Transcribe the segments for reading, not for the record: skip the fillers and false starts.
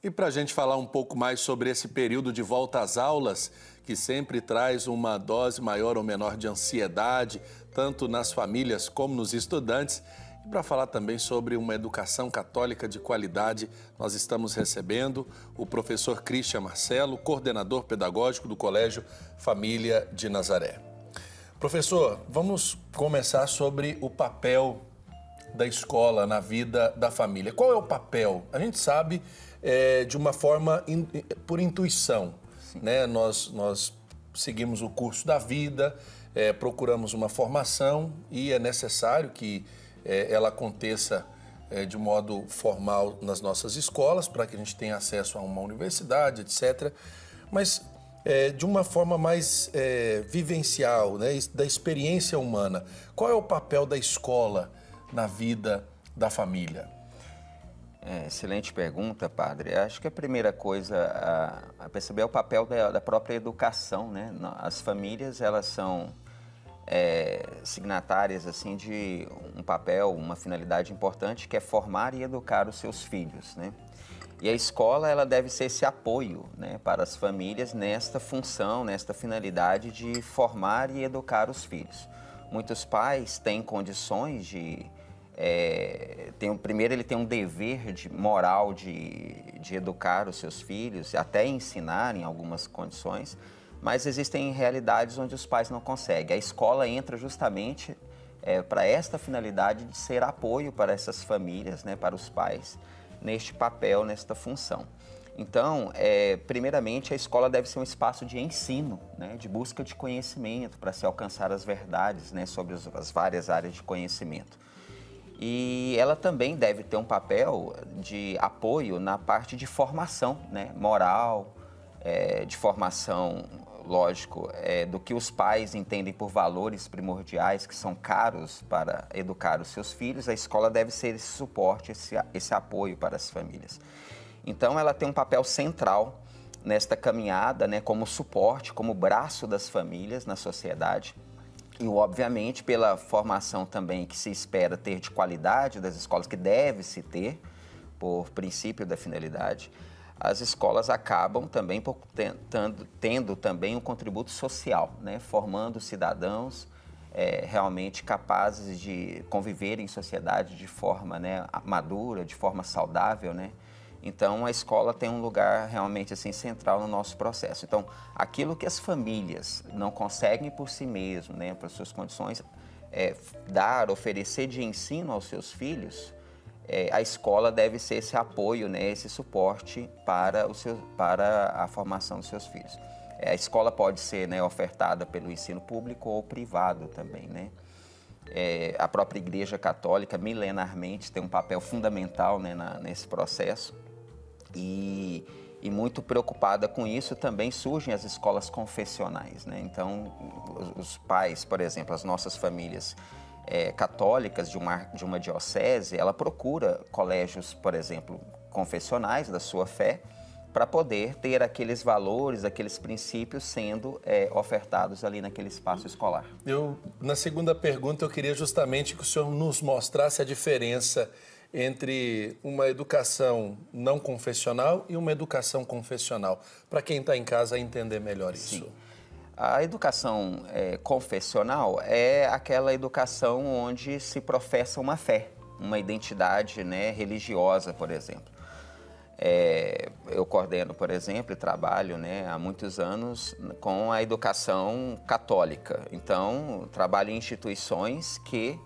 E para a gente falar um pouco mais sobre esse período de volta às aulas, que sempre traz uma dose maior ou menor de ansiedade, tanto nas famílias como nos estudantes, e para falar também sobre uma educação católica de qualidade, nós estamos recebendo o professor Christian Marcelo, coordenador pedagógico do Colégio Família de Nazaré. Professor, vamos começar sobre o papel da escola na vida da família. Qual é o papel? A gente sabe de uma forma por intuição, né? Nós seguimos o curso da vida, procuramos uma formação e é necessário que ela aconteça de modo formal nas nossas escolas para que a gente tenha acesso a uma universidade, etc. Mas de uma forma mais vivencial, né? Da experiência humana. Qual é o papel da escola na vida da família? Excelente pergunta, padre. Acho que a primeira coisa a perceber é o papel da própria educação, né? As famílias, elas são signatárias assim, de um papel, uma finalidade importante, que é formar e educar os seus filhos, né? E a escola, ela deve ser esse apoio, né, para as famílias nesta função, nesta finalidade de formar e educar os filhos. Muitos pais têm condições de... primeiro, ele tem um dever moral de educar os seus filhos, até ensinar em algumas condições, mas existem realidades onde os pais não conseguem. A escola entra justamente para esta finalidade de ser apoio para essas famílias, né, para os pais, neste papel, nesta função. Então, primeiramente, a escola deve ser um espaço de ensino, né, de busca de conhecimento, para se alcançar as verdades, né, sobre as várias áreas de conhecimento. E ela também deve ter um papel de apoio na parte de formação, né, moral, de formação, lógico, do que os pais entendem por valores primordiais, que são caros para educar os seus filhos. A escola deve ser esse suporte, esse apoio para as famílias. Então, ela tem um papel central nesta caminhada, né, como suporte, como braço das famílias na sociedade. E, obviamente, pela formação também que se espera ter de qualidade das escolas, que deve-se ter, por princípio da finalidade, as escolas acabam também tendo também um contributo social, né? Formando cidadãos realmente capazes de conviver em sociedade de forma, né, madura, de forma saudável, né? Então, a escola tem um lugar realmente assim, central no nosso processo. Então, aquilo que as famílias não conseguem por si mesmas, né, para suas condições, oferecer de ensino aos seus filhos, a escola deve ser esse apoio, né, esse suporte para a formação dos seus filhos. A escola pode ser, né, ofertada pelo ensino público ou privado também, né? A própria Igreja Católica, milenarmente, tem um papel fundamental, né, nesse processo. E muito preocupada com isso, também surgem as escolas confessionais, né? Então, os pais, por exemplo, as nossas famílias católicas de uma diocese, ela procura colégios, por exemplo, confessionais da sua fé, para poder ter aqueles valores, aqueles princípios sendo ofertados ali naquele espaço escolar. Na segunda pergunta, eu queria justamente que o senhor nos mostrasse a diferença entre uma educação não confessional e uma educação confessional, para quem está em casa entender melhor isso. Sim. A educação confessional é aquela educação onde se professa uma fé, uma identidade, né, religiosa, por exemplo. Eu coordeno, por exemplo, e trabalho, né, há muitos anos com a educação católica. Então, trabalho em instituições que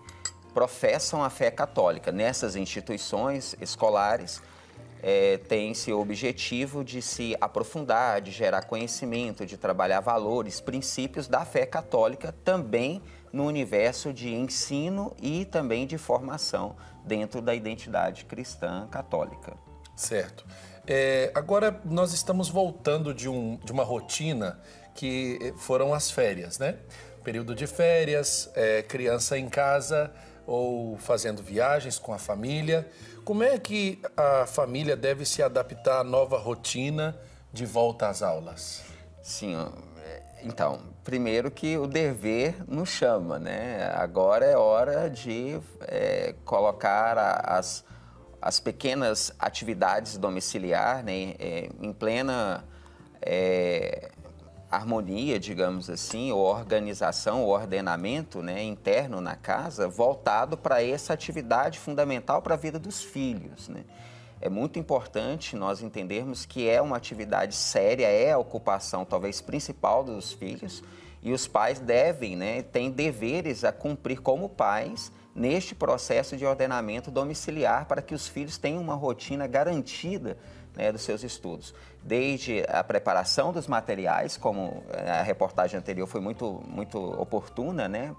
professam a fé católica. Nessas instituições escolares, tem-se o objetivo de se aprofundar, de gerar conhecimento, de trabalhar valores, princípios da fé católica também no universo de ensino e também de formação dentro da identidade cristã católica. Certo. Agora nós estamos voltando de uma rotina que foram as férias, né? Período de férias, criança em casa ou fazendo viagens com a família. Como é que a família deve se adaptar à nova rotina de volta às aulas? Sim, então, primeiro que o dever nos chama, né? Agora é hora de colocar as pequenas atividades domiciliar, né, em plena harmonia, digamos assim, ou organização, ou ordenamento, né, interno na casa, voltado para essa atividade fundamental para a vida dos filhos, né? É muito importante nós entendermos que é uma atividade séria, é a ocupação talvez principal dos filhos, e os pais devem, né, têm deveres a cumprir como pais neste processo de ordenamento domiciliar para que os filhos tenham uma rotina garantida, né, dos seus estudos. Desde a preparação dos materiais, como a reportagem anterior foi muito oportuna, né,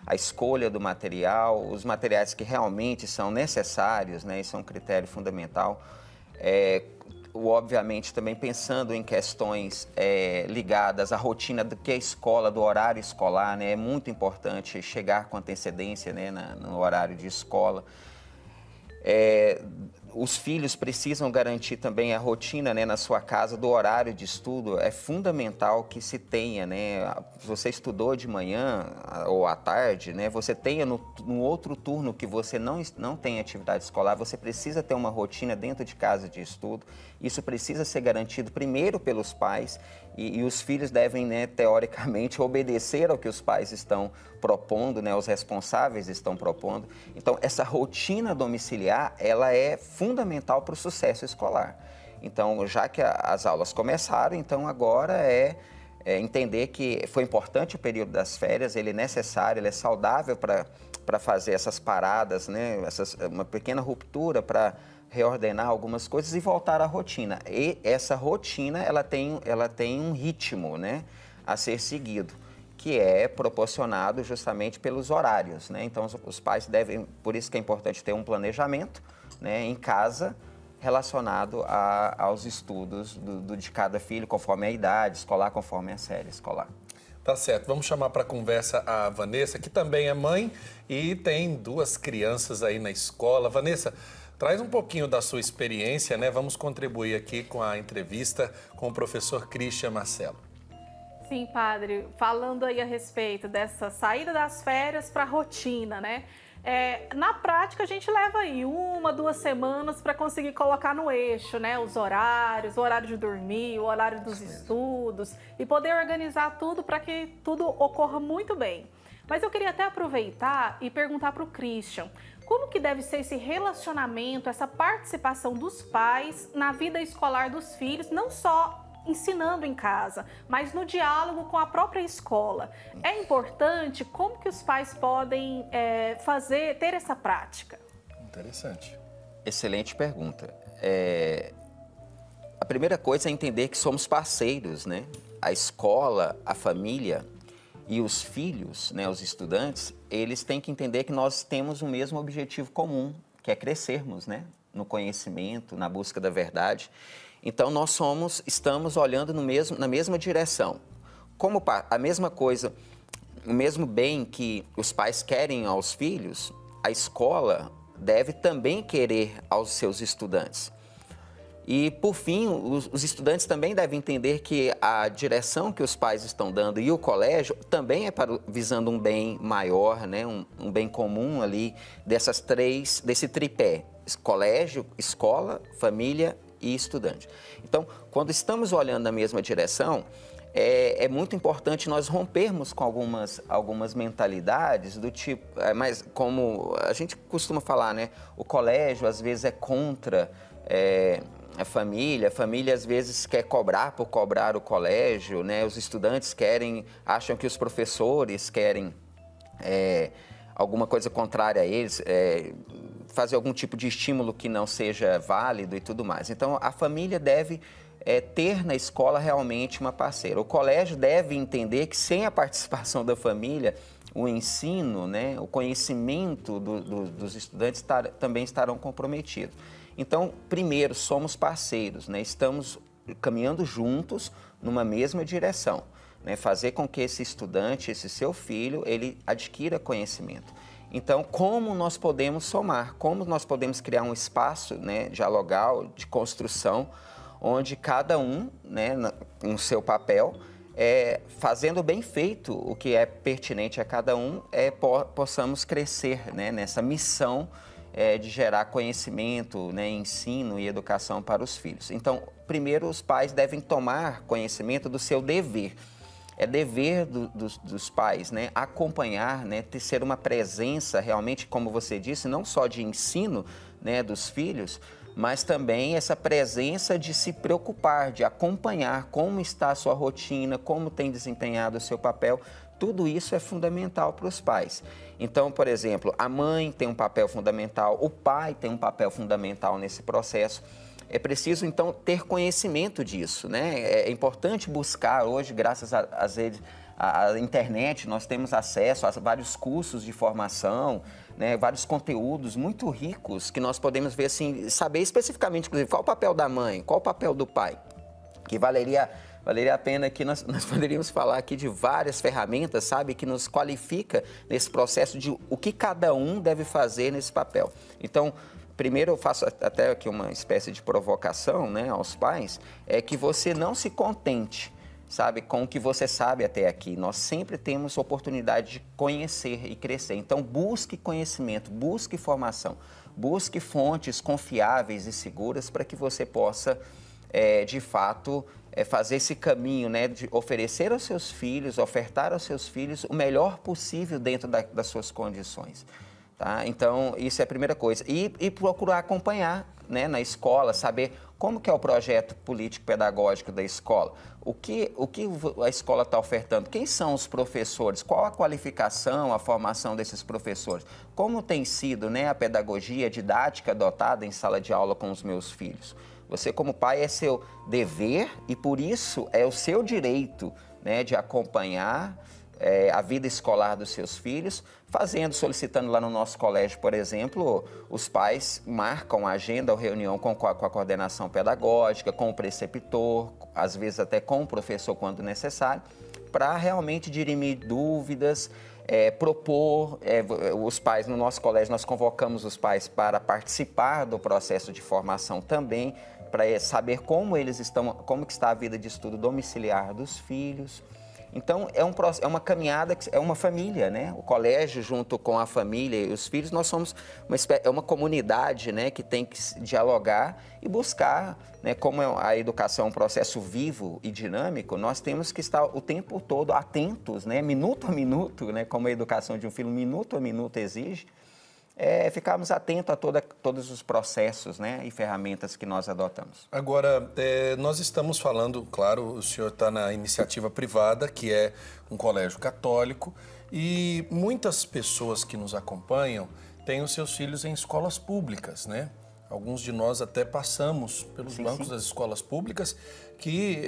a escolha do material, os materiais que realmente são necessários, né, isso é um critério fundamental. Obviamente também pensando em questões ligadas à rotina do que a escola, do horário escolar, né? É muito importante chegar com antecedência, né, no horário de escola. Os filhos precisam garantir também a rotina, né, na sua casa do horário de estudo. É fundamental que se tenha, né, se você estudou de manhã ou à tarde, né, você tenha no outro turno que você não tem atividade escolar, você precisa ter uma rotina dentro de casa de estudo. Isso precisa ser garantido primeiro pelos pais e os filhos devem, né, teoricamente, obedecer ao que os pais estão propondo, né, os responsáveis estão propondo. Então, essa rotina domiciliar, ela é fundamental para o sucesso escolar. Então, já que as aulas começaram, então agora entender que foi importante o período das férias, ele é necessário, ele é saudável para fazer essas paradas, né, uma pequena ruptura para reordenar algumas coisas e voltar à rotina. E essa rotina, ela tem um ritmo, né, a ser seguido, que é proporcionado justamente pelos horários, né? Então, os pais devem, por isso que é importante ter um planejamento, né, em casa, relacionado aos estudos de cada filho, conforme a idade escolar, conforme a série escolar. Tá certo. Vamos chamar para conversa a Vanessa, que também é mãe e tem 2 crianças aí na escola. Vanessa, traz um pouquinho da sua experiência, né? Vamos contribuir aqui com a entrevista com o professor Christian Marcelo. Sim, padre, falando aí a respeito dessa saída das férias para a rotina, né? Na prática, a gente leva aí 1, 2 semanas para conseguir colocar no eixo, né? Os horários, o horário de dormir, o horário dos estudos e poder organizar tudo para que tudo ocorra muito bem. Mas eu queria até aproveitar e perguntar para o Christian, como que deve ser esse relacionamento, essa participação dos pais na vida escolar dos filhos, não só ensinando em casa, mas no diálogo com a própria escola. É importante como que os pais podem ter essa prática? Interessante. Excelente pergunta. A primeira coisa é entender que somos parceiros, né? A escola, a família e os filhos, né, os estudantes, eles têm que entender que nós temos o mesmo objetivo comum, que é crescermos, né, no conhecimento, na busca da verdade. Então, nós estamos olhando na mesma direção. Como a mesma coisa, o mesmo bem que os pais querem aos filhos, a escola deve também querer aos seus estudantes. E, por fim, os estudantes também devem entender que a direção que os pais estão dando e o colégio também é visando um bem maior, né? um bem comum ali desse tripé: colégio, escola, família e estudante. Então, quando estamos olhando na mesma direção, é muito importante nós rompermos com algumas mentalidades do tipo, mas como a gente costuma falar, né? O colégio às vezes é contra a família às vezes quer cobrar por cobrar o colégio, né? Os estudantes acham que os professores querem alguma coisa contrária a eles, fazer algum tipo de estímulo que não seja válido e tudo mais. Então, a família deve ter na escola realmente uma parceira. O colégio deve entender que sem a participação da família, o ensino, né, o conhecimento dos estudantes também estarão comprometidos. Então, primeiro, somos parceiros, né? Estamos caminhando juntos numa mesma direção, né? Fazer com que esse estudante, esse seu filho, ele adquira conhecimento. Então, como nós podemos somar? Como nós podemos criar um espaço, né, dialogal, de construção, onde cada um, né, no seu papel, fazendo bem feito o que é pertinente a cada um, possamos crescer, né, nessa missão de gerar conhecimento, né, ensino e educação para os filhos. Então, primeiro os pais devem tomar conhecimento do seu dever. É dever dos pais, né, acompanhar, né, ser uma presença realmente, como você disse, não só de ensino, né, dos filhos, mas também essa presença de se preocupar, de acompanhar como está a sua rotina, como tem desempenhado o seu papel. Tudo isso é fundamental para os pais. Então, por exemplo, a mãe tem um papel fundamental, o pai tem um papel fundamental nesse processo. É preciso, então, ter conhecimento disso, né? É importante buscar hoje, graças às redes, à internet, nós temos acesso a vários cursos de formação, né? Vários conteúdos muito ricos que nós podemos ver, assim, saber especificamente, inclusive, qual o papel da mãe, qual o papel do pai, que valeria a pena que nós poderíamos falar aqui de várias ferramentas, sabe, que nos qualifica nesse processo de o que cada um deve fazer nesse papel. Então, primeiro eu faço até aqui uma espécie de provocação, né, aos pais, é que você não se contente, sabe, com o que você sabe até aqui. Nós sempre temos oportunidade de conhecer e crescer. Então, busque conhecimento, busque formação, busque fontes confiáveis e seguras para que você possa, de fato, fazer esse caminho, né, de oferecer aos seus filhos, ofertar aos seus filhos o melhor possível dentro das suas condições. Tá? Então, isso é a primeira coisa. E procurar acompanhar, né, na escola, saber como que é o projeto político-pedagógico da escola, o que a escola está ofertando, quem são os professores, qual a qualificação, a formação desses professores, como tem sido, né, a pedagogia, a didática adotada em sala de aula com os meus filhos. Você, como pai, é seu dever e, por isso, é o seu direito, né, de acompanhar a vida escolar dos seus filhos, solicitando lá no nosso colégio, por exemplo, os pais marcam a agenda ou reunião com a coordenação pedagógica, com o preceptor, às vezes até com o professor quando necessário, para realmente dirimir dúvidas, propor, os pais, no nosso colégio, nós convocamos os pais para participar do processo de formação também, para saber como que está a vida de estudo domiciliar dos filhos. Então, é uma caminhada, é uma família, né? O colégio, junto com a família e os filhos, nós somos uma comunidade, né, que tem que dialogar e buscar, né, como a educação é um processo vivo e dinâmico, nós temos que estar o tempo todo atentos, né, minuto a minuto, né, como a educação de um filho, minuto a minuto exige, ficarmos atentos a todos os processos, né, e ferramentas que nós adotamos. Agora, nós estamos falando, claro, o senhor está na iniciativa privada, que é um colégio católico, e muitas pessoas que nos acompanham têm os seus filhos em escolas públicas, né? Alguns de nós até passamos pelos bancos das escolas públicas, que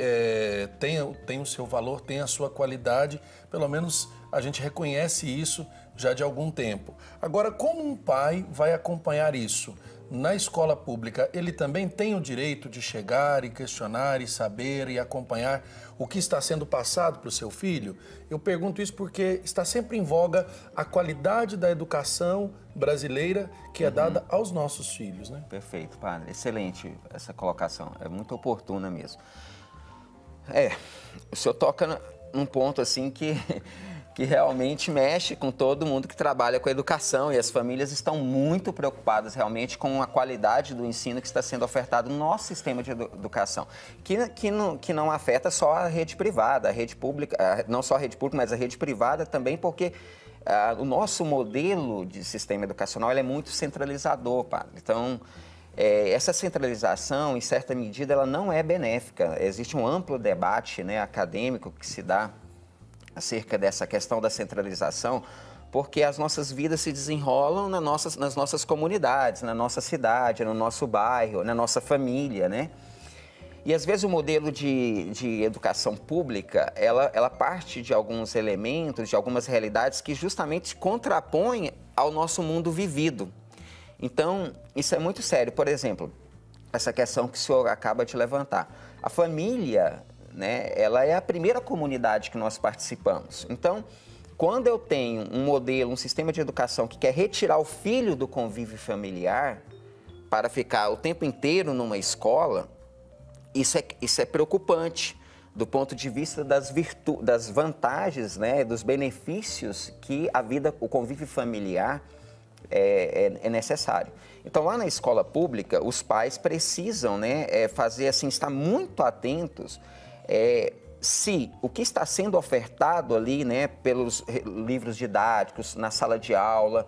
tem o seu valor, tem a sua qualidade, pelo menos a gente reconhece isso já de algum tempo. Agora, como um pai vai acompanhar isso? Na escola pública, ele também tem o direito de chegar e questionar e saber e acompanhar o que está sendo passado para o seu filho? Eu pergunto isso porque está sempre em voga a qualidade da educação brasileira que é dada aos nossos filhos, né? Perfeito, padre. Excelente essa colocação. É muito oportuna mesmo. O senhor toca num ponto assim que realmente mexe com todo mundo que trabalha com a educação, e as famílias estão muito preocupadas realmente com a qualidade do ensino que está sendo ofertado no nosso sistema de educação, que não afeta só a rede privada, a rede pública, não só a rede pública, mas a rede privada também, porque o nosso modelo de sistema educacional ele é muito centralizador, padre. Então, essa centralização, em certa medida, ela não é benéfica. Existe um amplo debate, né, acadêmico que se dá acerca dessa questão da centralização, porque as nossas vidas se desenrolam nas nossas comunidades, na nossa cidade, no nosso bairro, na nossa família, né? E às vezes o modelo de educação pública, ela parte de alguns elementos, de algumas realidades que justamente se contrapõem ao nosso mundo vivido. Então, isso é muito sério. Por exemplo, essa questão que o senhor acaba de levantar. A família, né, ela é a primeira comunidade que nós participamos. Então, quando eu tenho um modelo, um sistema de educação que quer retirar o filho do convívio familiar para ficar o tempo inteiro numa escola, isso é preocupante do ponto de vista das vantagens, né, dos benefícios que o convívio familiar é necessário. Então, lá na escola pública, os pais precisam, né, fazer assim, estar muito atentos se o que está sendo ofertado ali, né, pelos livros didáticos, na sala de aula,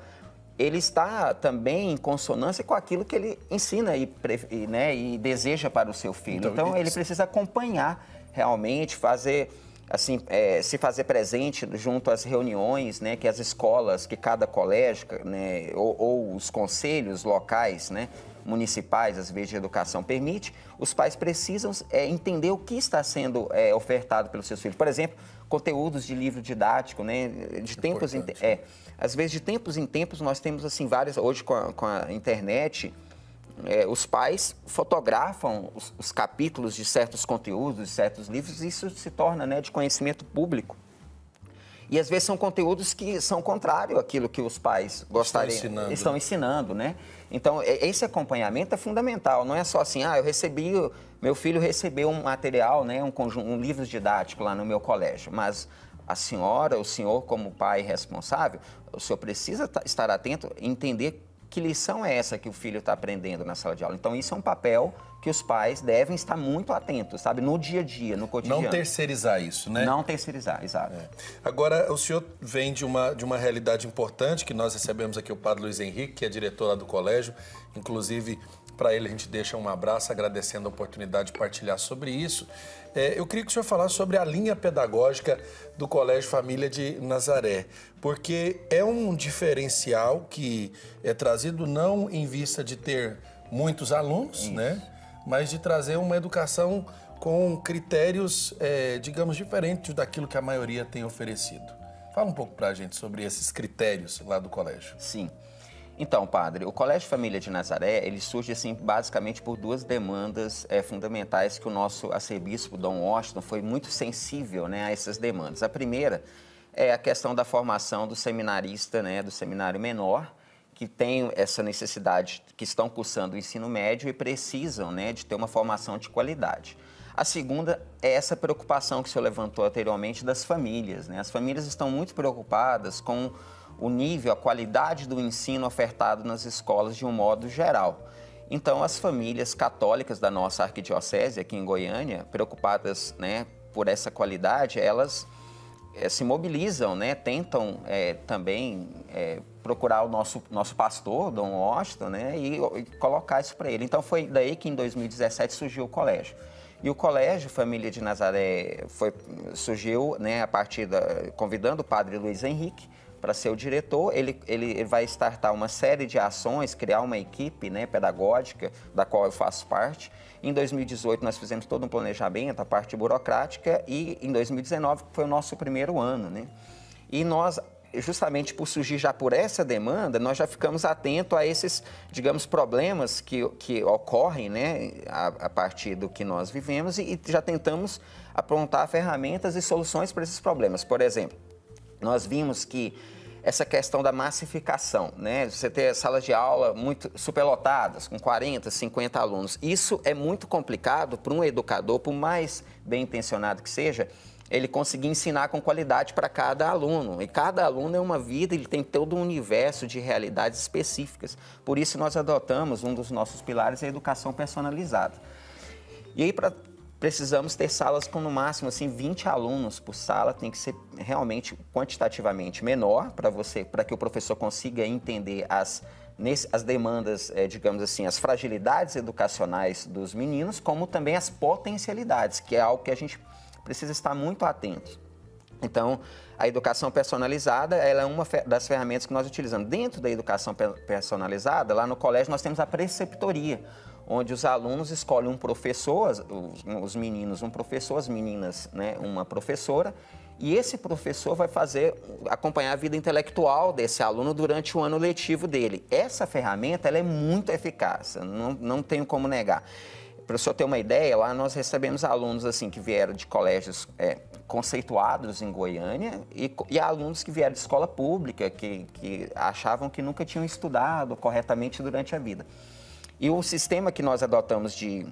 ele está também em consonância com aquilo que ele ensina e deseja para o seu filho. Então, ele precisa acompanhar realmente, fazer, assim, se fazer presente junto às reuniões, né, que as escolas, que cada colégio, né, ou os conselhos locais, né, municipais, às vezes de educação, permite, os pais precisam entender o que está sendo ofertado pelos seus filhos. Por exemplo, conteúdos de livro didático, né, de tempos em às vezes, de tempos em tempos, nós temos assim várias, hoje com a internet, os pais fotografam os capítulos de certos conteúdos, de certos livros, e isso se torna, né, de conhecimento público. E às vezes são conteúdos que são contrários àquilo que os pais gostariam, estão ensinando, né? Então, esse acompanhamento é fundamental. Não é só assim, meu filho recebeu um material, né, um livro didático lá no meu colégio, mas a senhora, o senhor, como pai responsável, o senhor precisa estar atento e entender que lição é essa que o filho está aprendendo na sala de aula. Então, isso é um papel que os pais devem estar muito atentos, sabe? No dia a dia, no cotidiano. Não terceirizar isso, né? Não terceirizar, exato. Agora, o senhor vem de uma realidade importante, que nós recebemos aqui o padre Luiz Henrique, que é diretor lá do colégio. Inclusive, para ele a gente deixa um abraço, agradecendo a oportunidade de partilhar sobre isso. Eu queria que o senhor falasse sobre a linha pedagógica do Colégio Família de Nazaré, porque é um diferencial que é trazido não em vista de ter muitos alunos, né? Mas de trazer uma educação com critérios, digamos, diferentes daquilo que a maioria tem oferecido. Fala um pouco para a gente sobre esses critérios lá do colégio. Sim. Então, padre, o Colégio Família de Nazaré, ele surge, assim, basicamente por duas demandas fundamentais que o nosso arcebispo, Dom Washington, foi muito sensível, né, a essas demandas. A primeira é a questão da formação do seminarista, né, do seminário menor, que tem essa necessidade, que estão cursando o ensino médio e precisam, né, de ter uma formação de qualidade. A segunda é essa preocupação que o senhor levantou anteriormente das famílias, né? As famílias estão muito preocupadas com o nível, a qualidade do ensino ofertado nas escolas de um modo geral. Então, as famílias católicas da nossa arquidiocese aqui em Goiânia, preocupadas, né, por essa qualidade, elas se mobilizam, né, tentam também procurar o nosso pastor, Dom Washington, né, e colocar isso para ele. Então, foi daí que em 2017 surgiu o colégio. E o Colégio Família de Nazaré surgiu, né, a partir convidando o padre Luiz Henrique para ser o diretor. Ele vai startar uma série de ações, criar uma equipe, né, pedagógica, da qual eu faço parte. Em 2018, nós fizemos todo um planejamento, a parte burocrática, e em 2019 foi o nosso primeiro ano, né? E nós, justamente por surgir já por essa demanda, nós já ficamos atentos a esses, digamos, problemas que ocorrem, né, a partir do que nós vivemos, e já tentamos aprontar ferramentas e soluções para esses problemas. Por exemplo, nós vimos que essa questão da massificação, né? Você ter salas de aula muito superlotadas, com 40, 50 alunos. Isso é muito complicado para um educador, por mais bem intencionado que seja, ele conseguir ensinar com qualidade para cada aluno. E cada aluno é uma vida, ele tem todo um universo de realidades específicas. Por isso, nós adotamos um dos nossos pilares, a educação personalizada. E aí, precisamos ter salas com, no máximo, assim, 20 alunos por sala. Tem que ser realmente quantitativamente menor para que o professor consiga entender as demandas, digamos assim, as fragilidades educacionais dos meninos, como também as potencialidades, que é algo que a gente precisa estar muito atento. Então, a educação personalizada, ela é uma das ferramentas que nós utilizamos. Dentro da educação personalizada, lá no colégio, nós temos a preceptoria, onde os alunos escolhem um professor, os meninos um professor, as meninas, né, uma professora, e esse professor vai acompanhar a vida intelectual desse aluno durante o ano letivo dele. Essa ferramenta, ela é muito eficaz, não tenho como negar. Para o senhor ter uma ideia, lá nós recebemos alunos assim, que vieram de colégios conceituados em Goiânia e alunos que vieram de escola pública, que achavam que nunca tinham estudado corretamente durante a vida. E o sistema que nós adotamos de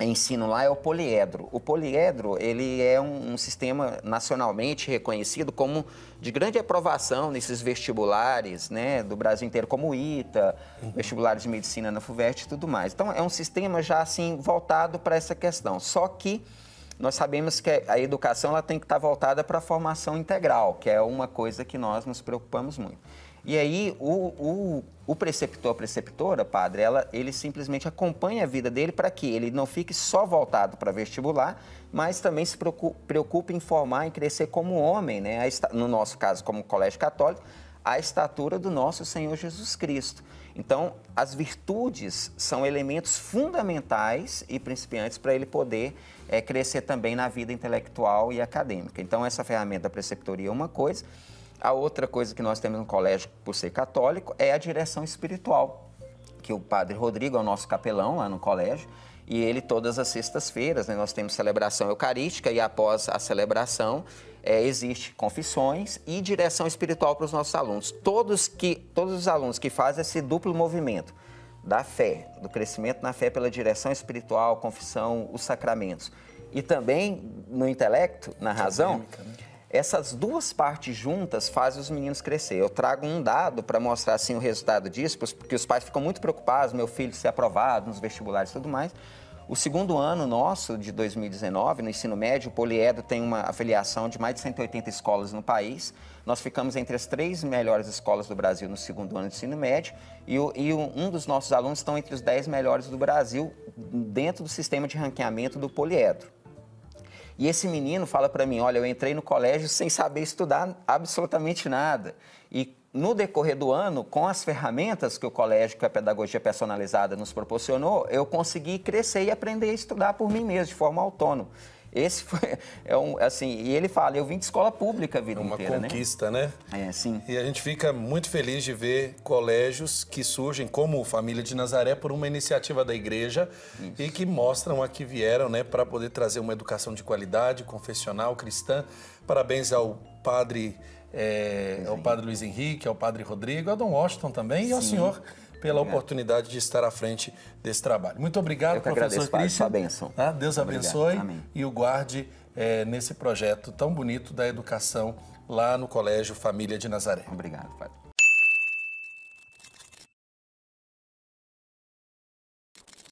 ensino lá é o poliedro. O poliedro, ele é um sistema nacionalmente reconhecido como de grande aprovação nesses vestibulares, né, do Brasil inteiro, como o ITA, vestibulares de medicina na FUVEST e tudo mais. Então, é um sistema já, assim, voltado para essa questão. Só que nós sabemos que a educação ela tem que estar voltada para a formação integral, que é uma coisa que nós nos preocupamos muito. E aí, o preceptor, a preceptora, padre, ele simplesmente acompanha a vida dele para que ele não fique só voltado para vestibular, mas também se preocupe em formar, em crescer como homem, né? No nosso caso, como colégio católico, a estatura do nosso Senhor Jesus Cristo. Então, as virtudes são elementos fundamentais e principiantes para ele poder crescer também na vida intelectual e acadêmica. Então, essa ferramenta da preceptoria é uma coisa. A outra coisa que nós temos no colégio, por ser católico, é a direção espiritual, que o padre Rodrigo é o nosso capelão lá no colégio, e ele todas as sextas-feiras, né, nós temos celebração eucarística e após a celebração existe confissões e direção espiritual para os nossos alunos. Todos os alunos que fazem esse duplo movimento da fé, do crescimento na fé pela direção espiritual, confissão, os sacramentos, e também no intelecto, na razão, essas duas partes juntas fazem os meninos crescer. Eu trago um dado para mostrar assim, o resultado disso, porque os pais ficam muito preocupados, meu filho ser aprovado nos vestibulares e tudo mais. O segundo ano nosso, de 2019, no ensino médio, o Poliedro tem uma afiliação de mais de 180 escolas no país. Nós ficamos entre as 3 melhores escolas do Brasil no segundo ano de ensino médio e um dos nossos alunos estão entre os 10 melhores do Brasil dentro do sistema de ranqueamento do Poliedro. E esse menino fala para mim, olha, eu entrei no colégio sem saber estudar absolutamente nada. E no decorrer do ano, com as ferramentas que o colégio, que a pedagogia personalizada nos proporcionou, eu consegui crescer e aprender a estudar por mim mesmo, de forma autônoma. Esse foi, assim, e ele fala, eu vim de escola pública a vida inteira, né? Uma conquista, né? Sim. E a gente fica muito feliz de ver colégios que surgem, como Família de Nazaré, por uma iniciativa da igreja. Isso. E que mostram a que vieram, né, para poder trazer uma educação de qualidade, confessional, cristã. Parabéns ao padre, Luiz Henrique, ao padre Rodrigo, ao Dom Washington também. Sim. E ao senhor pela oportunidade de estar à frente desse trabalho. Muito obrigado, professor Cristian. Bênção. Deus abençoe e o guarde nesse projeto tão bonito da educação lá no Colégio Família de Nazaré. Obrigado, padre.